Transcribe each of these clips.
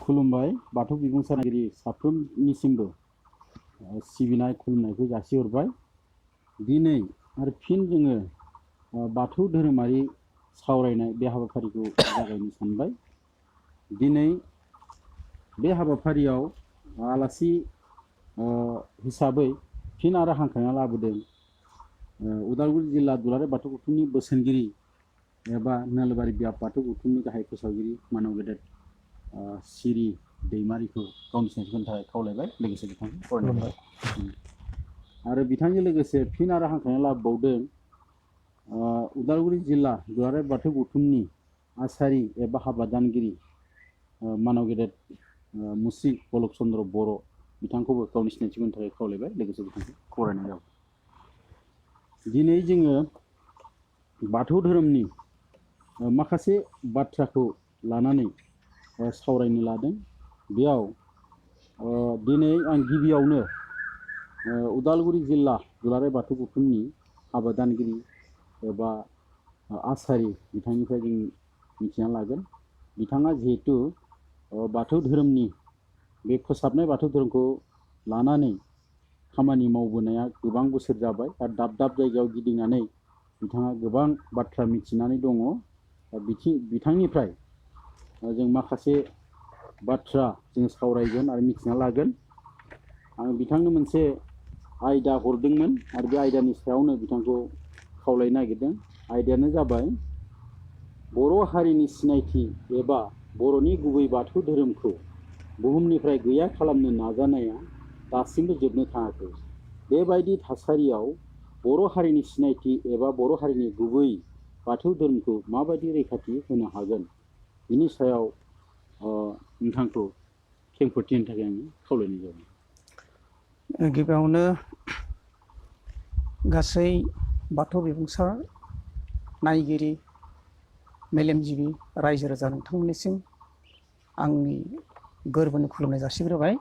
खुलुमबाय बाथौ बिबुंसारगिरि साफ्रोमनिसिमबो सिबिनाय खुलुमनायखौ जासिहरबाय। दिनै आरो फिन जोङो बाथौ धोरोमारि सावरायनाय बे हाबाफारिखौ जागायनो सानबाय। दिनै बे हाबाफारियाव आलासि हिसाबै फिन आरो हांख्रायना लाबोदों उदालगुरि जिल्ला दुलाराय बाथौ गौथुमनि बोसोनगिरि एबा नोलोबारि बियाब बाथौ गौथुमनि गाहाय फोसावगिरि मानव गेदेर सिरि दैमारिखौ गावनि सिनायथिनि थाखाय खावलायबाय। लोगोसे बिथांखौ बरायबाय आरो बिथांजों लोगोसे फिन आरो हांख्रायना लाबोबावदों उदालगुरि जिल्ला दुलाराय बाथौ गौथुमनि आसारि एबा हाबादानगिरि मानव गेदेर मुस्रि पलक चन्द्र बर' बिथांखौबो गावनि सिनायथिनि थाखाय खावलायबाय। लोगोसे बिथांखौ बरायनाय जाबाय। दिनै जोङो बाथौ धोरोमनि माखासे बाथ्राखौ लानानै सावरायनो लादों। बेयाव दिनै आं गिबियावनो उदालगुरि जिल्ला दुलाराय बाथौ गौथुमनि हाबादानगिरि एबा आसारि बिथांनिफ्राय जों मिथिना लागोन। बिथाङा जिहेतु बाथौ धोरोमनि बे फोसाबनाय बाथौ धोरोमखौ लानानै खामानि मावबोनाया गोबां बोसोर जाबाय आरो दाब दाब जायगायाव गिदिंनानै बिथाङा गोबां बाथ्रा मिथिनानै दङ। बिथांनिफ्राय जों माखासे बाथ्रा जों सावरायगोन आरो मिथिना लागोन। आं बिथांनो मोनसे आयदा हरदोंमोन आरो बे आयदानि सायावनो बिथांखौ खावलायनो नागिरदों। आयदायानो जाबाय बर' हारिनि सिनायथि एबा बर'नि गुबै बाथौ धोरोमखौ बुहुमनिफ्राय गैया खालामनो नाजानाया दासिमबो जोबनो थाङाखै। बेबायदि थासारियाव बर' हारिनि सिनायथि एबा बर' हारिनि गुबै बाथौ धोरोमखौ माबायदि रैखाथि होनो हागोन, बिनि सायाव नोंथांखौ खेंफोरथि होनो थाखाय आङो खावलायनाय जाबाय। गिबियावनो गासै बाथौ बिबुंसार नायगिरि मेलेमजिबि रायजो राजा नोंथांमोननिसिम आंनि गोरबोनि खुलुमनाय जासिग्रोबाय।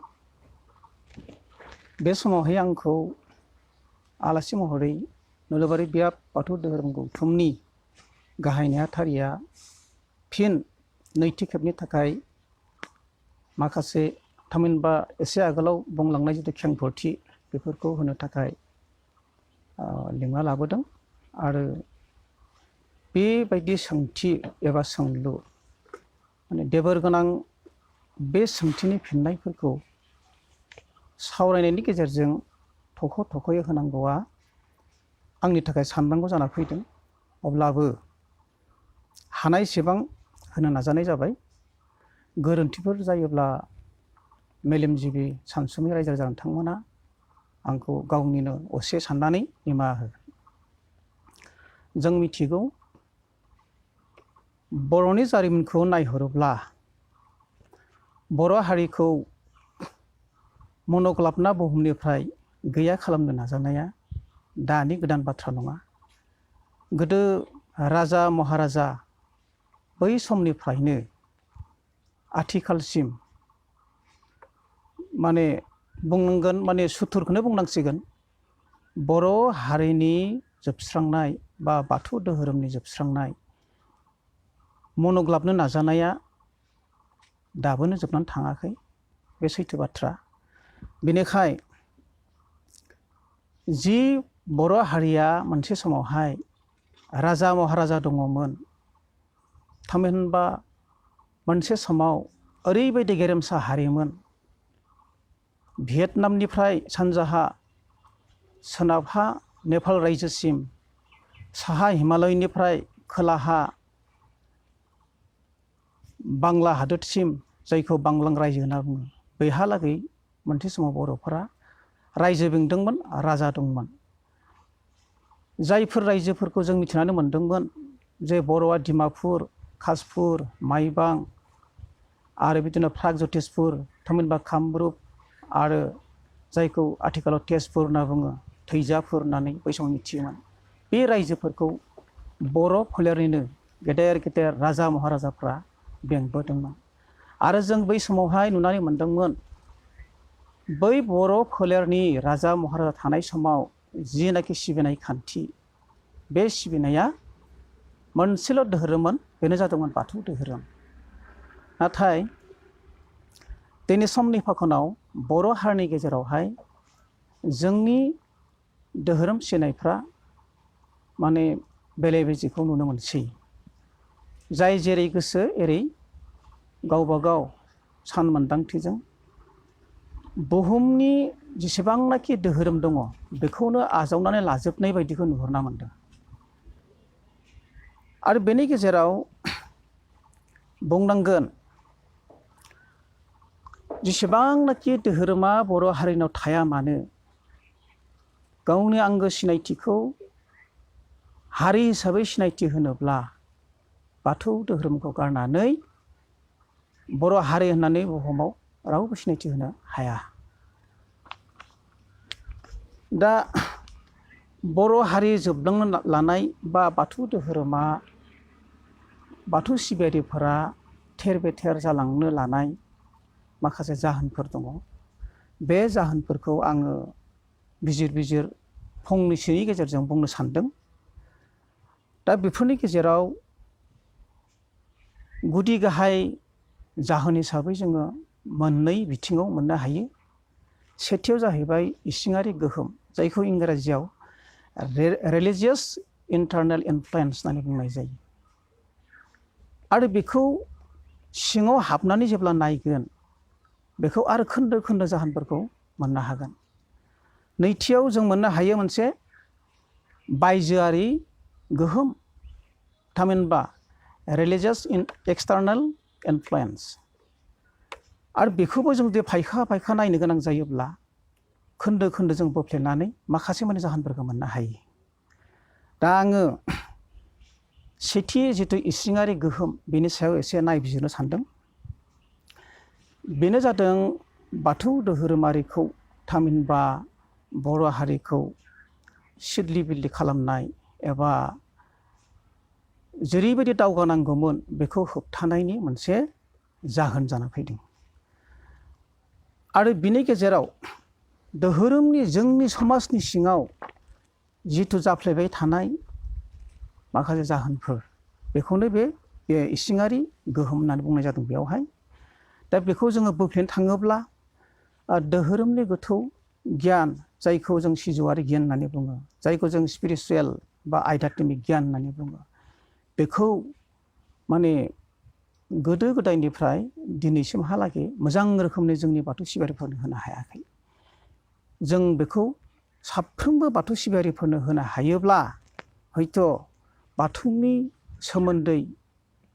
बे समावहाय आंखौ आलासि महरै नोलोबारि बियाब बाथौ धोरोम गौथुमनि गाहाय नेहाथारिया फिन नैथि खेबनि थाखाय माखासे थामहिनबा एसे आगोलाव बुंलांनाय जिथु खेंफोरथि बेफोरखौ होनो थाखाय लिंना लाबोदों। आरो बेबायदि सोंथि एबा सोंलु माने देबोर गोनां बे सोंथिनि फिननायफोरखौ सावरायनायनि गेजेरजों थख' थख'यै होनांगौआ आंनि थाखाय साननांगौ जाना फैदों। अब्लाबो हानायसेबां होनो नाजानाय जाबाय। गोरोन्थिफोर जायोब्ला मेलेमजिबि सानसुमै रायजो राजा नोंथांमोना आंखौ गावनिनो असे साननानै निमाहा होगोन। जों मिथिगौ बर'नि जारिमिनखौ नायहरोब्ला बर' हारिखौ मनग्लाबना बुहुमनिफ्राय गैया खालामनो नाजानाया दानि गोदान बाथ्रा नङा। गोदो राजा महाराजा बै समनिफ्रायनो आथिखालसिम माने बुंनांगोन, माने सुथुरखौनो बुंनांसिगोन, बर' हारिनि जोबस्रांनाय बा बाथौ धोरोमनि जोबस्रांनाय मनग्लाबनो नाजानाया दाबोनो जोबनानै थाङाखै। बे सैथो बाथ्रा। बेनिखाय जि बर' हारिया मोनसे समावहाय राजा महाराजा दङमोन, थामहिनबा मोनसे समाव ओरैबायदि गेरेमसा हारिमोन, भियेटनामनिफ्राय सानजाहा सोनाबहा नेपाल रायजोसिम, साहा हिमालयनिफ्राय खोलाहा बांला हादोरसिम, जायखौ बांलां रायजो होनना बुङो, बैहालागै मोनसे समाव बर'फोरा रायजो बेंदोंमोन, राजा दंमोन। जायफोर रायजोफोरखौ जों मिथिनानै मोनदोंमोन जे बर'आ डिमापुर, कासपुर, माइबां आरो बिदिनो प्रागज्यतिसपुर, थामहिनबा कामरुप आरो जायखौ आथिखालाव तेजपुर होनना बुङो, थैजापुर होननानै बै समाव मिथियोमोन। बे रायजोफोरखौ बर' फोलेरनिनो गेदेर गेदेर राजा महाराजाफ्रा बेंबोदोंमोन। आरो जों बै समावहाय नुनानै मोनदोंमोन बै बर' फोलेरनि राजा महाराजा थानाय समाव जिनाखि सिबिनाय खान्थि, बे सिबिनाया मोनसेल' धोरोममोन, बेनो जादोंमोन बाथौ धोरोम। नाथाय दिनै समनि फाखनाव बर' हारिनि गेजेरावहाय जोंनि धोरोम सिबिनायफ्रा माने बेले बेजेखौ नुनो मोनसै। जाय जेरै गोसो एरै गावबा गाव सान मोनदांथिजों बुहुमनि जेसेबांनाखि धोरोम दङ बेखौनो आजावनानै लाजोबनाय बायदिखौ नुहुरना मोनदों। आरो बेनि गेजेराव बुंनांगोन जेसेबांनाखि धोरोमा बर' हारिनाव थाया मानो गावनि आंगो सिनायथिखौ हारि हिसाबै सिनायथि होनोब्ला बाथौ धोरोमखौ गारनानै बर' हारि होननानै बुहुमाव रावबो सिनायथि होनो हाया। दा बर' हारि जोबलांनो लानाय बा बाथौ धोरोमा बाथौ सिबियारिफोरा थेर बेथेर जालांनो लानाय माखासे जाहोनफोर दङ। बे जाहोनफोरखौ आङो बिजिर फंनैसोनि गेजेरजों बुंनो सानदों। दा बेफोरनि गेजेराव गुदि गाहाय जाहोन हिसाबै जोङो मोननै बिथिङाव मोननो हायो। सेथियाव जाहैबाय इसिङारि गोहोम, जायखौ इंराजियाव रिलिजियास इन्टारनेल इनफ्लुयेन्स होननानै बुंनाय जायो। आरो बेखौ सिङाव हाबनानै जेब्ला नायगोन बेखौ आरो खोन्दो खोन्दो जाहोनफोरखौ मोननो हागोन। नैथियाव जों मोननो हायो मोनसे बायजोआरि गोहोम, थामहिनबा रिलिजियास एक्सटार्नेल इनफ्लुयेन्स। आरो बेखौबो जों जुदि फायखा नायनो गोनां जायोब्ला खोन्दो खोन्दो जों बोफ्लेनानै माखासे माने जाहोनफोरखौ मोननो हायो। दा आङो सेथि जिथु इसिङारि गोहोम बेनि सायाव एसे नायबिजिरनो सानदों। बेनो जादों बाथौ धोरोमारिखौ थामहिनबा बर' हारिखौ सिदलि बिदलि खालामनाय एबा जेरैबायदि दावगानांगौमोन बेखौ होबथानायनि मोनसे जाहोन जाना फैदों। आरो बिनि गेजेराव धोरोमनि जोंनि समाजनि सिङाव जिथु जाफ्लेबाय थानाय माखासे जाहोनफोर बेखौनो बे इसिङारि गोहोम होननानै बुंनाय जादों बेयावहाय। दा बेखौ जोङो बोफ्लेनो थाङोब्ला धोरोमनि गोथौ गियान, जायखौ जों सिजौआरि गियान होननानै बुङो, जायखौ जों स्पिरिचुवेल बा आध्यात्मिक गियान होननानै बुङो, बेखौ माने गोदो गोदायनिफ्राय दिनैसिमहालागै मोजां रोखोमनि जोंनि बाथौ सिबियारिफोरनो होनो हायाखै। जों बेखौ साफ्रोमबो बाथौ सिबियारिफोरनो होनो हायोब्ला हयथ' बाथौनि सोमोन्दै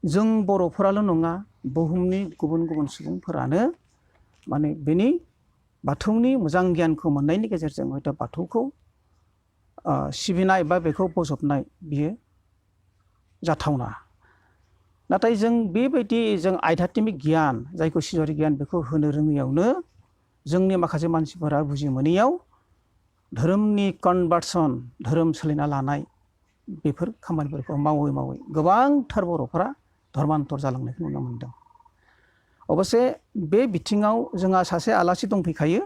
जों बर'फोराल' नङा बुहुमनि गुबुन गुबुन सुबुंफोरानो माने बेनि बाथौनि मोजां गियानखौ मोननायनि गेजेरजों हयथ' बाथौखौ सिबिनाय बा बेखौ बजबनाय बियो जाथावना। नाथाय जों बेबायदि जों आध्यात्मिक गियान, जायखौ सिजौआरि गियान, बेखौ होनो रोङैयावनो जोंनि माखासे मानसिफोरा बुजि मोनैयाव धोरोमनि कनभार्सन, धोरोम सोलायना लानाय बेफोर खामानिफोरखौ मावै मावै गोबांथार बर'फोरा धर्मान्तर जालांनायखौ नुनो मोनदों। अबसे बे बिथिङाव जोंहा सासे आलासि दंफैखायो,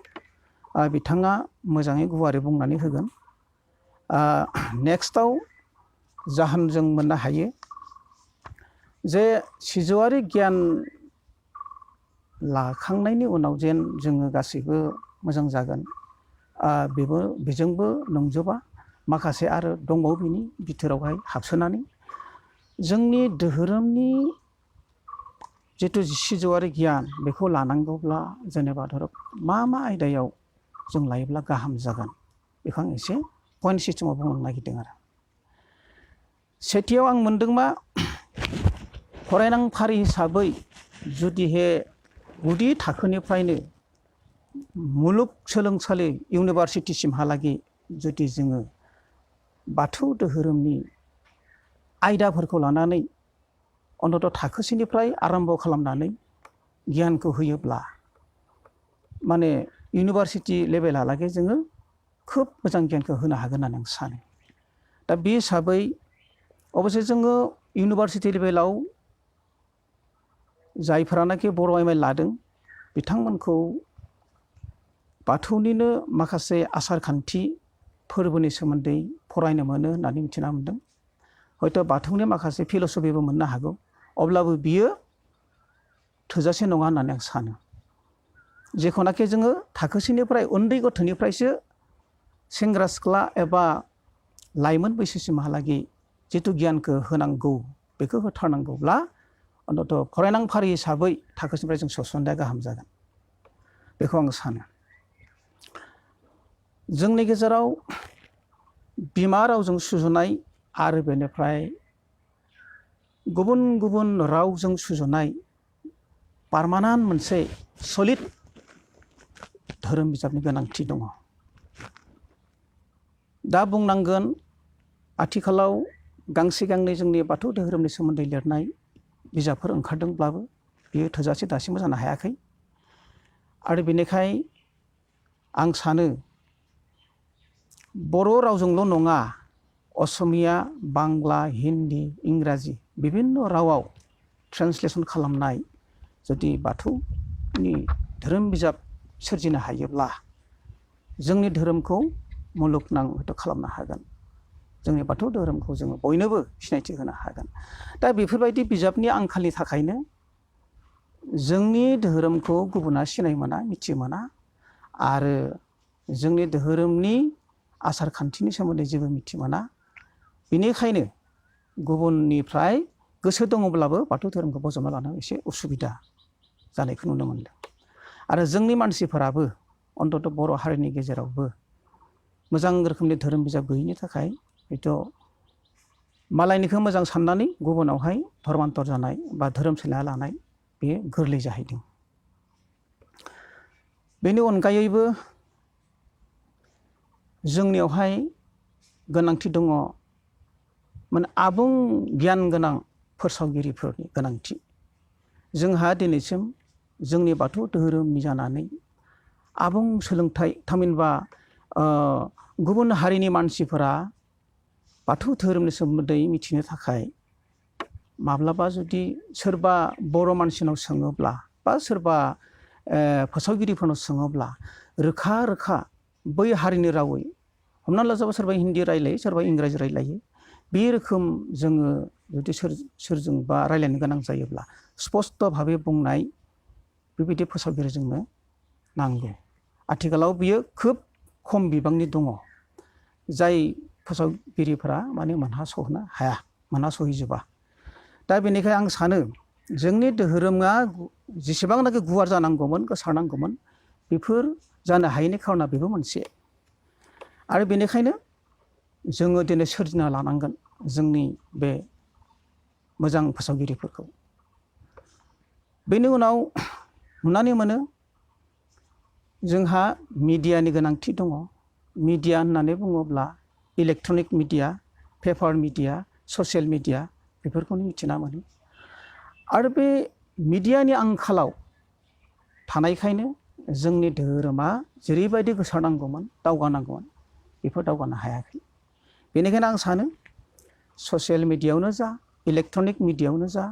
बिथाङा मोजाङै गुवारै बुंनानै होगोन। नेक्स्टआव जाहोन जों मोननो हायो जे सिजौआरि गियान लाखांनायनि उनाव जेन जोङो गासैबो मोजां जागोन, बेजोंबो नंजोबा। माखासे आरो दंबावो बिनि बिथोरावहाय हाबसोनानै जोंनि धोरोमनि जिथु सिजौआरि गियान बेखौ लानांगौब्ला जेनेबा धर मा आयदायाव जों लायोब्ला गाहाम जागोन बेखौ आं एसे पइन्ट सिस्टेमाव बुंनो नागिरदों। आरो सेथियाव आं मोनदों मा, फरायनां फारि हिसाबै जुदिहे गुदि थाखोनिफ्रायनो मुलुगसोलोंसालि इउनिभारसिटिसिमहालागै जुदि जोङो बाथौ धोरोमनि आयदाफोरखौ लानानै अन्तत थाखोसेनिफ्राय आरम्भ खालामनानै गियानखौ होयोब्ला माने इउनिभारसिटि लेभेलहालागै जोङो खोब मोजां गियानखौ होनो हागोन होननानै आं सानो। दा बे हिसाबै अबसे जोङो इउनिभारसिटि लेभेलाव जायफोरानाखि बर' एम.ए. लादों बिथांमोनखौ बाथौनिनो माखासे आसार खान्थि फोरबोनि सोमोन्दै फरायनो मोनो होननानै मिथिना मोनदों। हयथ' बाथौनि माखासे फिल'सफिबो मोननो हागौ, अब्लाबो बियो थोजासे नङा होननानै आं सानो। जेखौनाखि जोङो थाखोसेनिफ्राय उन्दै गथ'निफ्रायसो सेंग्रा सिख्ला एबा लाइमोन बैसोसिमहालागै जिथु गियानखौ होनांगौ बेखौ होथारनांगौब्ला अन्तत फरायनां फारि हिसाबै थाखोसिनिफ्राय जों सोसननाया गाहाम जागोन बेखौ आं सानो। जोंनि गेजेराव बिमा रावजों सुजुनाय आरो बेनिफ्राय गुबुन गुबुन रावजों सुजुनाय पारमानेन्ट मोनसे सलिड धोरोम बिजाबनि गोनांथि दङ। दा बुंनांगोन आथिखालाव गांसे गांनै जोंनि बाथौ धोरोमनि सोमोन्दै लिरनाय बिजाबफोर ओंखारदोंब्लाबो बेयो थोजासे दासिमबो जानो हायाखै। आरो बेनिखाय आं सानो बर' रावजोंल' नङा असमिया, बांला, हिन्दी, इंराजि बिभिन्न रावाव ट्रेन्सलेसन खालामनाय जुदि बाथौनि धोरोम बिजाब सोरजिनो हायोब्ला जोंनि धोरोमखौ मुलुगनां खालामनो हागोन। जोंनि बाथौ धोरोमखौ जोङो बयनोबो सिनायथि होनो हागोन। दा बेफोरबायदि बिजाबनि आंखालनि थाखायनो जोंनि धोरोमखौ गुबुना सिनाय मोना, मिथि मोना आरो जोंनि धोरोमनि आसार खान्थिनि सोमोन्दै जेबो मिथि मोना। बेनिखायनो गुबुननिफ्राय गोसो दङब्लाबो बाथौ धोरोमखौ बजबना लानायाव एसे उसुबिदा जानायखौ नुनो मोनदों। आरो जोंनि मानसिफोराबो अन्तत बर' हारिनि गेजेरावबो मोजां रोखोमनि धोरोम बिजाब गैयैनि थाखाय हयथ' मालायनिखौ मोजां साननानै गुबुनावहाय धर्मान्तर जानाय बा धोरोम सोलायना लानाय बेयो गोरलै जाहैदों। बेनि अनगायैबो जोंनियावहाय गोनांथि दङ माने आबुं गियान गोनां फोसावगिरिफोरनि गोनांथि। जोंहा दिनैसिम जोंनि बाथौ धोरोमनि जानानै आबुं सोलोंथाइ थामहिनबा गुबुन हारिनि मानसिफोरा बाथौ धोरोमनि सोमोन्दै मिथिनो थाखाय माब्लाबा जुदि सोरबा बर' मानसिनाव सोङोब्ला बा सोरबा फोसावगिरिफोरनाव सोङोब्ला रोखा रोखा बै हारिनि रावै हमना लाजाबा सोरबा हिन्दी रायलायो, सोरबा इंराजि रायलायो, बे रोखोम जोङो जुदि सोरजोंबा रायलायनो गोनां जायोब्ला स्पस्त भाबै बुंनाय बेबायदि फोसावगिरि जोंनो नांगौ। आथिखालाव बियो खोब खम बिबांनि दङ। जाय फोसावगिरिफोरा माने मोनहास'नो हाया, मोनहास'हैजोबा। दा बेनिखायनो आं सानो जोंनि धोरोमा जेसेबांनाखि गुवार जानांगौमोन, गोसारनांगौमोन, बेफोर जानो हायैनि खारना बेबो मोनसे। आरो बेनिखायनो जोङो दिनै सोरजिना लानांगोन जोंनि बे मोजां फोसावगिरिफोरखौ। बेनि उनाव नुनानै मोनो जोंहा मिडियानि गोनांथि दङ। मिडिया होननानै बुङोब्ला electronic media, paper media, social media बेफोरखौनो मिथिना मोनो। आरो बे मिडियानि आंखालाव थानायखायनो जोंनि धोरोमा जेरैबायदि गोसारनांगौमोन, दावगानांगौमोन, बेफोर दावगानो हायाखै। बेनिखायनो आं सानो ससियेल मिडियायावनो जा, इलेक्ट्रनिक मिडियायावनो जा,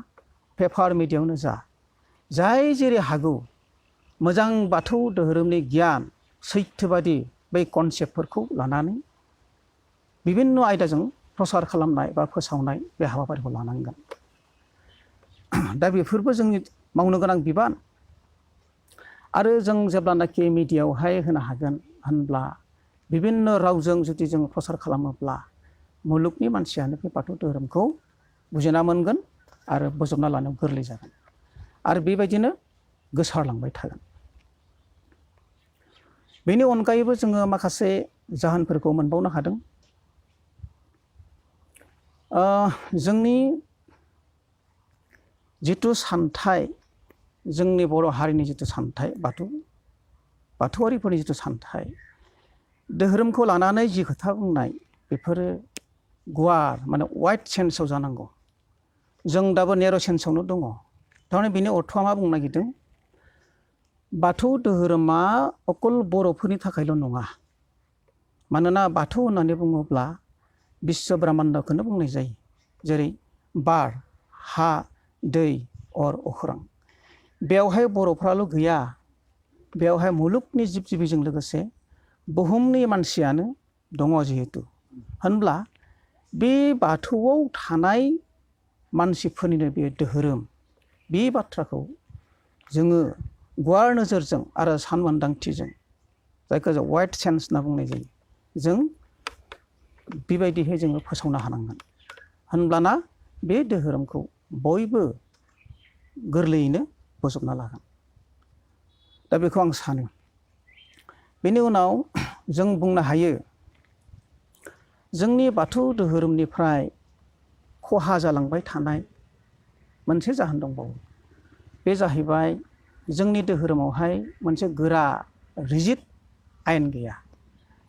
पेपार मिडियायावनो जा, जाय जेरै हागौ मोजां बाथौ धोरोमनि गियान सैथोबादि बै कनसेप्टफोरखौ लानानै बिभिन्न आयदाजों प्रसार खालामनाय बा फोसावनाय बे हाबाफारिखौ लानांगोन। दा बेफोरबो जोंनि मावनो गोनां बिबान। आरो जों जेब्लानाखि मिडियायावहाय होनो हागोन होनब्ला बिभिन्न रावजों जुदि जों प्रसार खालामोब्ला मुलुगनि मानसियानो बे बाथौ धोरोमखौ बुजिना मोनगोन आरो बोजबना लानायाव गोरलै जागोन। आरो बेबायदिनो गोसारलांबाय थागोन। बेनि अनगायैबो जोङो माखासे जाहोनफोरखौ मोनबावनो हादों। जोंनि जिथु सानथाइ, जोंनि बर' हारिनि जिथु सानथाइ, बाथौआरिफोरनि जिथु सानथाइ, धोरोमखौ लानानै जि खोथा बुंनाय बेफोरो गुवार माने वाइड सेन्सआव जानांगौ। जों दाबो नेर' सेन्सआवनो दङ। थारमाने बेनि अर्थआ मा बुंनो नागिरदों? बाथौ धोरोमा अकल बर'फोरनि थाखायल' नङा। मानोना बाथौ होननानै बुङोब्ला बिश्व ब्रह्माण्डखौनो बुंनाय जायो। जेरै बार, हा, दै, अर, अख्रां। बेवहाय बर'फ्राल' गैया, बेवहाय मुलुगनि जिब जिबिजों लोगोसे बुहुमनि मानसियानो दङ जिहेतु होनब्ला बे बाथौआव थानाय मानसिफोरनिनो बे धोरोम, बे बाथ्राखौ जोङो गुवार नोजोरजों आरो सानमोन्दांथिजों जायखौ जों वाइड सेन्स होनना बुंनाय जायो जों बेबायदिहै जोङो फोसावनो हानांगोन होनब्लाना बे धोरोमखौ बयबो गोरलैयैनो बोजबना लागोन दा बेखौ आं सानो बेनि उनाव जों बुंनो हायो जोंनि बाथौ धोरोमनिफ्राय खहा जालांबाय थानाय मोनसे जाहोन दंबावो बे जाहैबाय जोंनि धोरोमावहाय मोनसे गोरा रिजिड आयेन गैया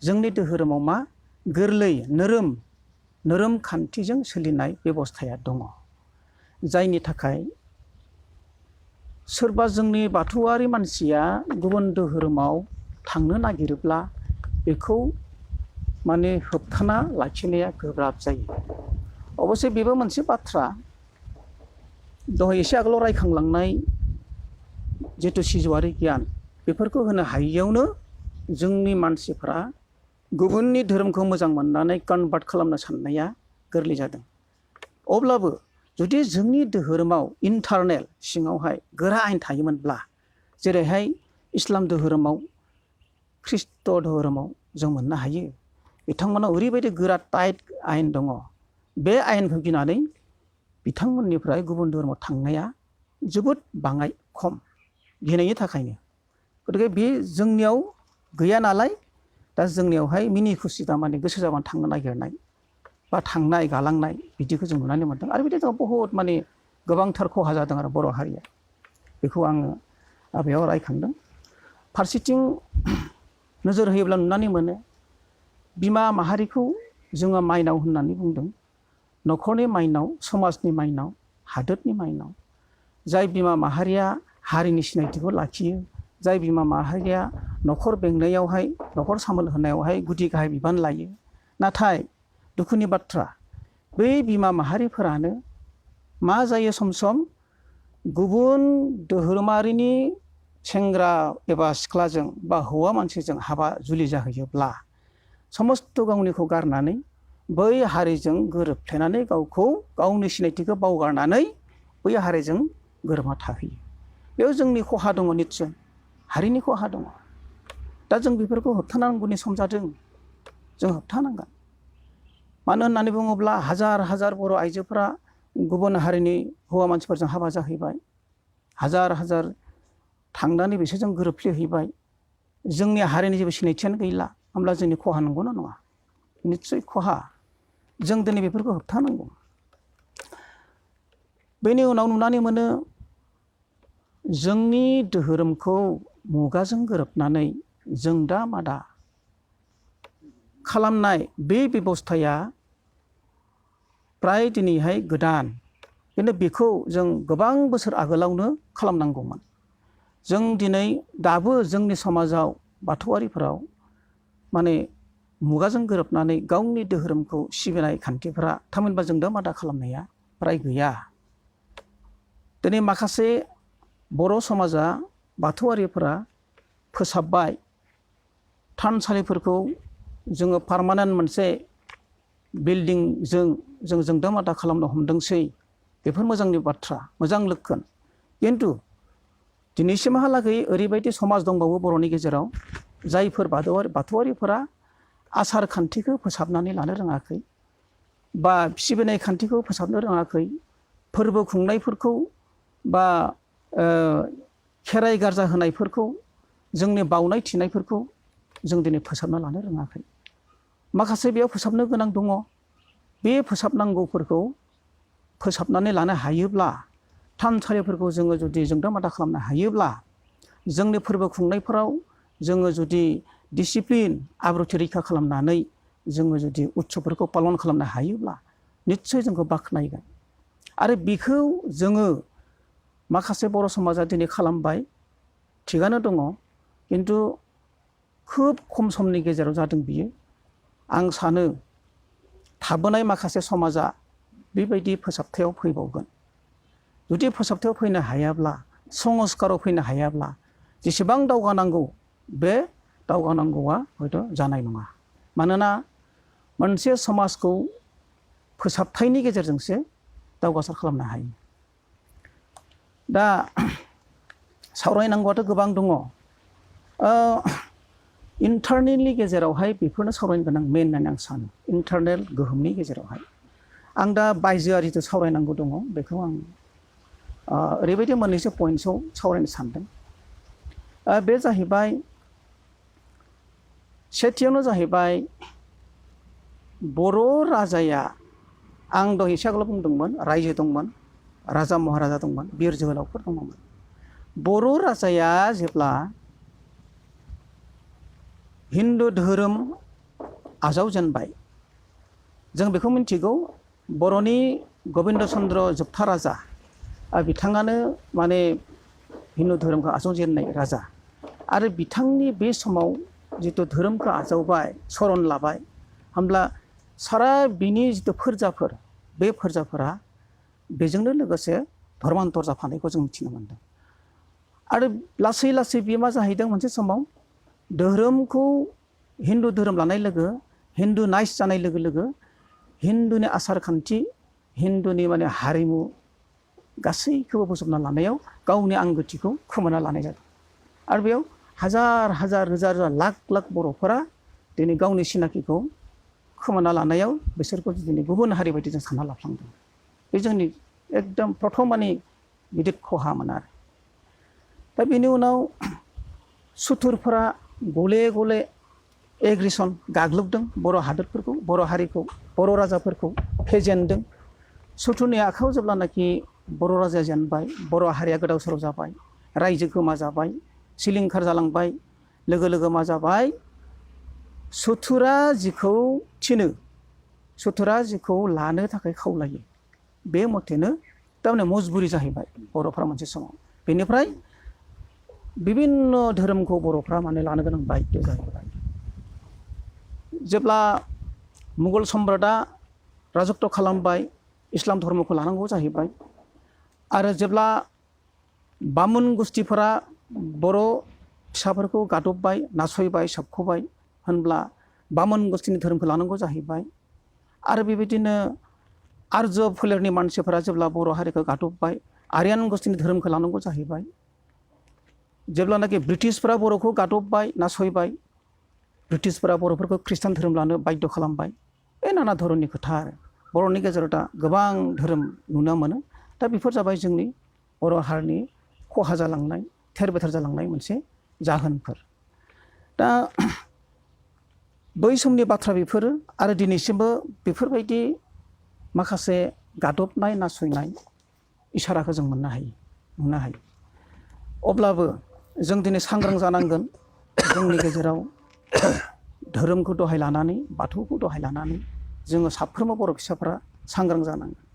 जोंनि धोरोमाव मा गोरलै नोरोम खान्थिजों सोलिनाय बेबस्थाया दङ जायनि थाखाय सोरबा जोंनि बाथौआरि मानसिया गुबुन धोरोमाव थांनो नागिरोब्ला बेखौ माने होबथाना लाखिनाया गोब्राब जायो अबसे बेबो मोनसे बाथ्रा दहाय एसे आगोलाव रायखांलांनाय जिथु सिजौआरि गियान बेफोरखौ होनो हायैयावनो जोंनि मानसिफ्रा गुबुननि धोरोमखौ मोजां मोननानै कनभार्ट खालामनो साननाया गोरलै जादों अब्लाबो जुदि जोंनि धोरोमाव इन्टारनेल सिङावहाय गोरा आयेन थायोमोनब्ला जेरैहाय इस्लाम धोरोमाव ख्रिस्ट' धोरोमाव जों मोननो हायो बिथांमोनाव ओरैबायदि गोरा टाइट आयेन दङ बे आयेनखौ गिनानै बिथांमोननिफ्राय गुबुन धोरोमाव थांनाया जोबोद बाङाय खम गिनायनि थाखायनो गतिके बे जोंनियाव गैया नालाय दा जोंनियावहाय मिनि खुसि दामानि गोसो जाबानो थांनो नागिरनाय बा थांनाय गालांनाय बिदिखौ जों नुनानै मोनदों आरो बिदि जों बहुद माने गोबांथार खहा जादों आरो बर' हारिया बेखौ आङो बेयाव रायखांदों फारसेथिं नोजोर होयोब्ला नुनानै मोनो बिमा माहारिखौ जोङो माइनाव होननानै बुंदों न'खरनि माइनाव समाजनि माइनाव हादोरनि माइनाव जाय बिमा माहारिया हारिनि सिनायथिखौ लाखियो जाय बिमा माहारिया न'खर बेंनायावहाय न'खर सामोल होनायावहाय गुदि गाहाय बिबान लायो नाथाय दुखुनि बाथ्रा बै बिमा माहारिफोरानो मा जायो सम सम गुबुन धोरोमारिनि सेंग्रा एबा सिख्लाजों बा हौवा मानसिजों हाबा जुलि जाहैयोब्ला समस्त गावनिखौ गारनानै बै हारिजों गोरोबफ्लेनानै गावखौ गावनि सिनायथिखौ बावगारनानै बै हारिजों गोरोबना थाहैयो बेयाव जोंनि खहा दङ निस्सय हारिनि खहा दङ दा जों बेफोरखौ होबथानांगौनि सम जादों जों होबथानांगोन मानो होननानै बुङोब्ला हाजार हाजार बर' आइजोफोरा गुबुन हारिनि हौवा मानसिफोरजों हाबा जाहैबाय हाजार हाजार थांनानै बिसोरजों गोरोबफ्लेहैबाय जोंनि हारिनि जेबो सिनायथियानो गैला होमब्ला जोंनि खहा नंगौना नङा निस्सय खहा जों दिनै बेफोरखौ होबथानांगौ बेनि उनाव नुनानै मोनो जोंनि धोरोमखौ मुगाजों गोरोबनानै जों दा मादा खालामनाय बे बेबस्थाया प्राय दिनैहाय गोदान खिन्थु बेखौ जों गोबां बोसोर आगोलावनो खालामनांगौमोन जों दिनै दाबो जोंनि समाजाव बाथौआरिफोराव माने मुगाजों गोरोबनानै गावनि धोरोमखौ सिबिनाय खान्थिफोरा थामहिनबा जों दा मादा खालामनाया प्राय गैया दिनै माखासे बर' समाजा बाथौआरिफोरा फोसाबबाय थानसालिफोरखौ जोङो पार्मानेन्ट मोनसे बिल्डिंजों जों जोंदा मादा खालामनो हमदोंसै बेफोर मोजांनि बाथ्रा मोजां लक्षण खिन्थु दिनैसिमहालागै ओरैबायदि समाज दंबावो बर'नि गेजेराव जायफोर बाथौआरिफोरा आसार खान्थिखौ फोसाबनानै लानो रोङाखै बा सिबिनाय खान्थिखौ फोसाबनो रोङाखै फोरबो खुंनायफोरखौ बा खेराइ गारजा होनायफोरखौ जोंनि बाउनाय थिनायफोरखौ जों दिनै फोसाबना लानो रोङाखै माखासे बेयाव फोसाबनो गोनां दङ बे फोसाबनांगौफोरखौ फोसाबनानै लानो हायोब्ला थानसालिफोरखौ जोङो जुदि जोंदा मादा खालामनो हायोब्ला जोंनि फोरबो खुंनायफोराव जोङो जुदि डिसिप्लिन आब्रुथि रैखा खालामनानै जोङो जुदि उत्सबफोरखौ पालन खालामनो हायोब्ला निस्सय जोंखौ बाख्नायगोन आरो बेखौ जोङो माखासे बर' समाजा दिनै खालामबाय थिगानो दङ खिन्थु खोब खम समनि गेजेराव जादों बियो आं सानो थाबोनाय माखासे समाजा बेबायदि फोसाबथायाव फैबावगोन जुदि फोसाबथायाव फैनो हायाब्ला संस्काराव फैनो हायाब्ला जेसेबां दावगानांगौ बे दावगानांगौआ हयथ' जानाय नङा मानोना मोनसे समाजखौ फोसाबथायनि गेजेरजोंसो दावगासार खालामनो हायो दा सावरायनांगौआथ' गोबां दङ इन्टारनेटनि गेजेरावहाय बेफोरनो सावरायनो गोनां मेन होननानै आं सानो इन्टारनेट गोहोमनि गेजेरावहाय आं दा बायजोआरिथ' सावरायनांगौ दङ बेखौ आं ओरैबायदि मोननैसो पइन्ट्सआव सावरायनो सानदों बे जाहैबाय सेथियावनो जाहैबाय बर' राजाया आं दहाय एसे आगोलाव बुंदोंमोन रायजो दंमोन राजा महाराजा दंमोन बिर जोहोलावफोर दंमोन बर' राजाया जेब्ला हिन्दु धोरोम आजावजेनबाय जों बेखौ मिन्थिगौ बर'नि गबिन्द चन्द्र जोबथा राजा बिथाङानो माने हिन्दु धोरोमखौ आजावजेननाय राजा आरो बिथांनि बे समाव जितु धोरोमखौ आजावबाय सरन लाबाय होमब्ला सारा बिनि जितु फोरजाफोर बे फोरजाफोरा बेजोंनो लोगोसे धर्मान्तर जाफानायखौ जों मिथिनो मोनदों आरो लासै लासै बे मा जाहैदों मोनसे समाव धोरोमखौ हिन्दु धोरोम लानाय लोगो हिन्दु नाइस जानाय लोगो लोगो हिन्दुनि आसार खान्थि हिन्दुनि माने हारिमु गासैखौबो बोजबना लानायाव गावनि आंगोथिखौ खोमाना लानाय जादों आरो बेयाव हाजार हाजार रोजा रोजा लाख लाख बर'फोरा दिनै गावनि सिनाखिखौ खोमाना लानायाव बिसोरखौ दिनै गुबुन हारि बायदि जों सानना लाफ्लांदों बे जोंनि एकदम प्रथमानि गिदिर खहामोन आरो दा बेनि उनाव सुथुरफोरा गले गले एग्रेसन गाग्लोबदों बर' हादोरफोरखौ बर' हारिखौ बर' राजाफोरखौ फेजेनदों सुथुरनि आखायाव जेब्लानाखि बर' राजाया जेनबाय बर' हारिया गोदाव सोराव जाबाय रायजो गोमा जाबाय सिलिंखार जालांबाय लोगो लोगो मा जाबाय सुथुरा जिखौ थिनो सुथुरा जिखौ लानो थाखाय खावलायो बे मथेनो थारमाने मजबुरि जाहैबाय बर'फ्रा मोनसे समाव बेनिफ्राय बिभिन्न धोरोमखौ बर'फ्रा माने लानो गोनां बायध्य जाहैबाय जेब्ला मुगल सम्राटआ राजत्व खालामबाय इस्लाम धर्मखौ लानांगौ जाहैबाय आरो जेब्ला बामुन गुस्थिफोरा बर' फिसाफोरखौ गादबबाय नासयबाय सोबख'बाय होनब्ला बामुन गुस्थिनि धोरोमखौ लानांगौ जाहैबाय आरो बेबायदिनो आर्य फोलेरनि मानसिफोरा जेब्ला बर' हारिखौ गादबबाय आर्यान गुस्थिनि धोरोमखौ लानांगौ जाहैबाय जेब्लानाखि ब्रिटिशफोरा बर'खौ गादबबाय नासयबाय ब्रिटिशफोरा बर'फोरखौ ख्रिस्टान धोरोम लानो बाध्य खालामबाय बे नाना धरननि खोथा आरो बर'नि गेजेराव दा गोबां धोरोम नुनो मोनो दा बेफोर जाबाय जोंनि बर' हारिनि खहा जालांनाय थेर बेथेर जालांनाय मोनसे जाहोनफोर दा बै समनि बाथ्रा बेफोरो आरो दिनैसिमबो बेफोरबायदि माखासे गादबनाय नासयनाय इसाराखौ जों नुनो हायो अब्लाबो जों दिनै सांग्रां जानांगोन जोंनि गेजेराव धोरोमखौ दहाय लानानै बाथौखौ दहाय लानानै जोङो साफ्रोमबो बर' फिसाफ्रा सांग्रां जानांगोन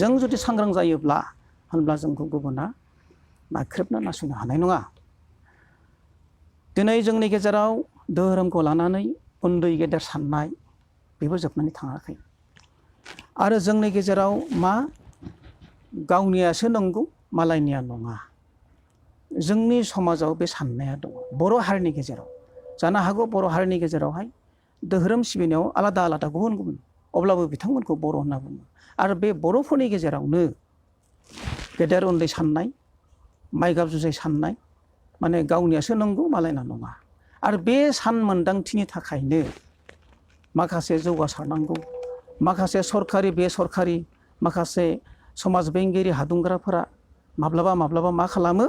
जों जुदि सांग्रां जायोब्ला होनब्ला जोंखौ गुबुना नाख्रेबनो नासयनो हानाय नङा दिनै जोंनि गेजेराव धोरोमखौ लानानै उन्दै गेदेर साननाय बेबो जोबनानै थाङाखै आरो जोंनि गेजेराव मा गावनियासो नंगौ मालायनिया नङा जोंनि समाजाव बे साननाया दङ बर' हारिनि गेजेराव जानो हागौ बर' हारिनि गेजेरावहाय धोरोम सिबिनायाव आलादा आलादा गुबुन गुबुन अब्लाबो बिथांमोनखौ बर' होनना बुङो आरो बे बर'फोरनि गेजेरावनो गेदेर उन्दै साननाय माइगाब जुजाय साननाय माने गावनियासो नंगौ मालायना नङा आरो बे सान मोनदांथिनि थाखायनो माखासे जौगासारनांगौ माखासे सरखारि बेसरखारि माखासे समाज बेंगिरि हादुंग्राफोरा माब्लाबा मा खालामो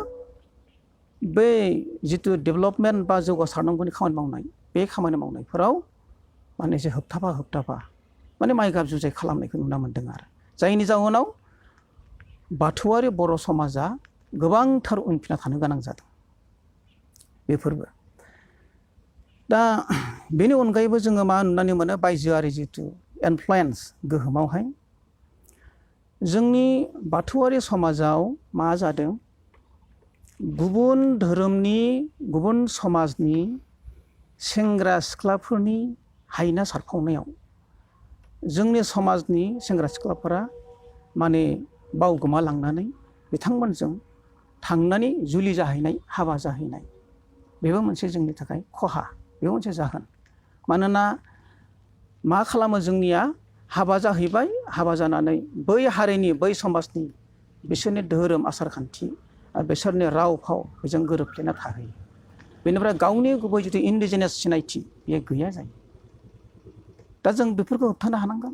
बै जिथु डेभेलपमेन्ट बा जौगासारनांगौनि खामानि मावनाय बे खामानि मावनायफोराव माने एसे होबथाबा माने माइगाब जुजाय खालामनायखौ नुनो मोनदों आरो जायनि जाहोनाव बाथौआरि बर' समाजा गोबांथार उनफिनना थानो गोनां जादों बेफोरबो दा बेनि अनगायैबो जोङो मा नुनानै मोनो बायजोआरि जिथु इनफ्लुयेन्स गोहोमावहाय जोंनि बाथौआरि समाजाव मा जादों गुबुन धोरोमनि गुबुन समाजनि सेंग्रा सिख्लाफोरनि हायना सारफावनायाव जोंनि समाजनि सेंग्रा सिख्लाफोरा माने बावगोमालांनानै बिथांमोनजों थांनानै जुलि जाहैनाय हाबा जाहैनाय बेबो मोनसे जोंनि थाखाय खहा बेबो मोनसे जाहोन मानोना मा खालामो जोंनिया हाबा जाहैबाय हाबा जानानै बै हारिनि बै समाजनि बिसोरनि धोरोम आसार खान्थि आरो बिसोरनि राव फाव बेजों गोरोबफ्लेना थाहैयो। बेनिफ्राय गावनि गुबै जिथु इन्डिजिनियास सिनायथि बेयो गैया जायो। दा जों बेफोरखौ होबथानो हानांगोन,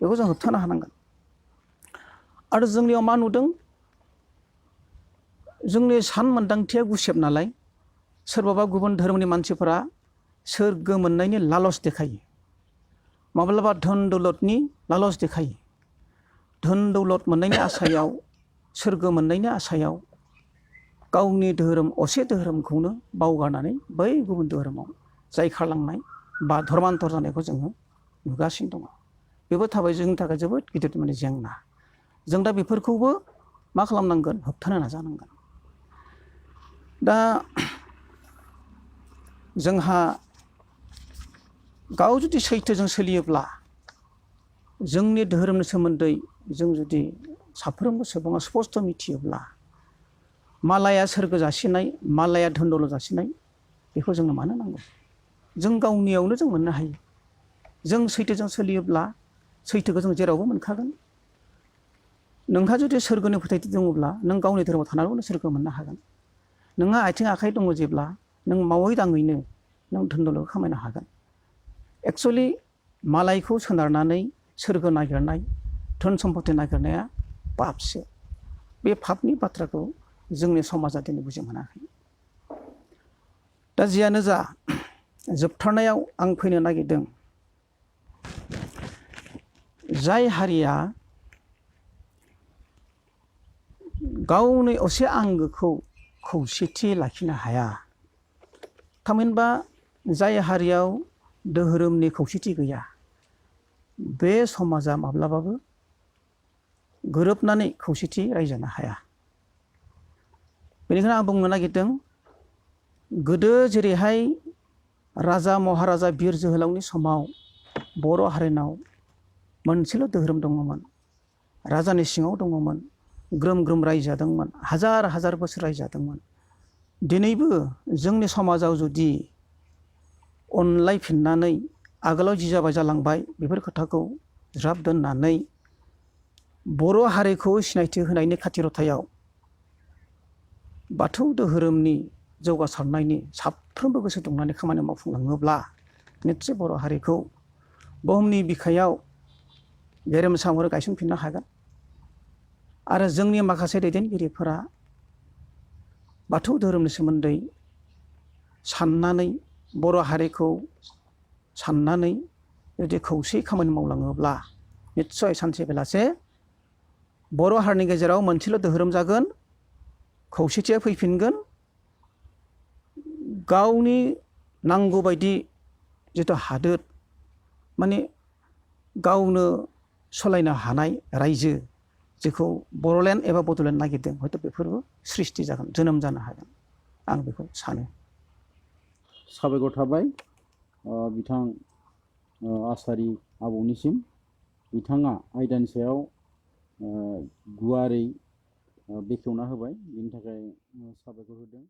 बेखौ जों होबथानो हानांगोन। आरो जोंनियाव मा नुदों, जोंनि सानमोन्दांथिया गुसेब नालाय सोरबाबा गुबुन धोरोमनि मानसिफोरा सोरगो मोननायनि लालस देखायो, माब्लाबा धोन दौलतनि लालस देखायो। धोन दौलत मोननायनि आसायाव, सोरगो मोननायनि आसायाव गावनि धोरोम असे धोरोमखौनो बावगारनानै बै गुबुन धोरोमाव जायखारलांनाय बा धर्मान्तर जानायखौ जोङो नुगासिनो दङ। बेबो थाबाय जोंनि थाखाय जोबोद गिदिर माने जेंना। जों दा बेफोरखौबो मा खालामनांगोन, होबथानो नाजानांगोन। दा जोंहा गाव जुदि सैथोजों सोलियोब्ला, जोंनि धोरोमनि सोमोन्दै जों जुदि साफ्रोमबो सुबुङा स्पस्त मिथियोब्ला, मालाया सोरगो जासिनाय, मालाया धोन दौलत जासिनाय बेखौ जोंनो मानो नांगौ? जों गावनियावनो जों मोननो हायो। जों सैथोजों सोलियोब्ला सैथोखौ जों जेरावबो मोनखागोन। नोंहा जुदि सोरगोनि फोथायथि दङब्ला नों गावनि धोरोमाव थानानैनो सोरगो मोननो हागोन। नोंहा आथिं आखाइ दङ जेब्ला नों मावै दाङैनो नों धोन दौलतखौ खामायनो हागोन। एक्सुवेलि मालायखौ सोनारनानै सोरगो नागिरनाय, धोन सम्पति नागिरनाया पापसो। बे पापनि बाथ्राखौ जोंनि समाजा दिनै बुजि मोनाखै। दा जियानो जा, जोबथारनायाव आं फैनो नागिरदों, जाय हारिया गावनि असे आंगोखौ खौसेथि लाखिनो हाया, थामहिनबा जाय हारियाव धोरोमनि खौसेथि गैया, बे समाजा माब्लाबाबो गोरोबनानै खौसेथि रायजानो हाया। बेनिखायनो आं बुंनो नागिरदों, गोदो जेरैहाय राजा महाराजा बिर जोहोलावनि समाव बर' हारिनाव मोनसेल' धोरोम दङमोन, राजानि सिङाव दङमोन, ग्रोम ग्रोम रायजो जादोंमोन, हाजार हाजार बोसोर रायजो जादोंमोन। दिनैबो जोंनि समाजाव जुदि अनलायफिननानै आगोलाव जि जाबाय जालांबाय बेफोर खोथाखौ ज्राब दोननानै बर' हारिखौ सिनायथि होनायनि खाथिरथायाव बाथौ धोरोमनि जौगासारनायनि साफ्रोमबो गोसो दुंनानै खामानि मावफुंलाङोब्ला निस्सय बर' हारिखौ बुहुमनि बिखायाव गेरेमसा महरै गायसनफिननो हागोन। आरो जोंनि माखासे दैदेनगिरिफोरा बाथौ धोरोमनि सोमोन्दै साननानै, बर' हारिखौ साननानै जुदि खौसेयै खामानि मावलाङोब्ला निस्सय सानसे बेलासे बर' हारिनि गेजेराव मोनसेल' धोरोम जागोन, खौसेथिया फैफिनगोन, गावनि नांगौ बायदि जिथु हादोर माने गावनो सालायनो हानाय रायजो, जेखौ बर'लेण्ड एबा बड'लेण्ड नागिरदों, हयथ' बेफोरबो सृष्टि जागोन, जोनोम जानो हागोन, आं बेखौ सानो। साबायखर थाबाय बिथां आसारि आबौनिसिम। बिथाङा आयदानि सायाव गुवारै बेखेवना होबाय, बिनि थाखाय साबायखर होदों।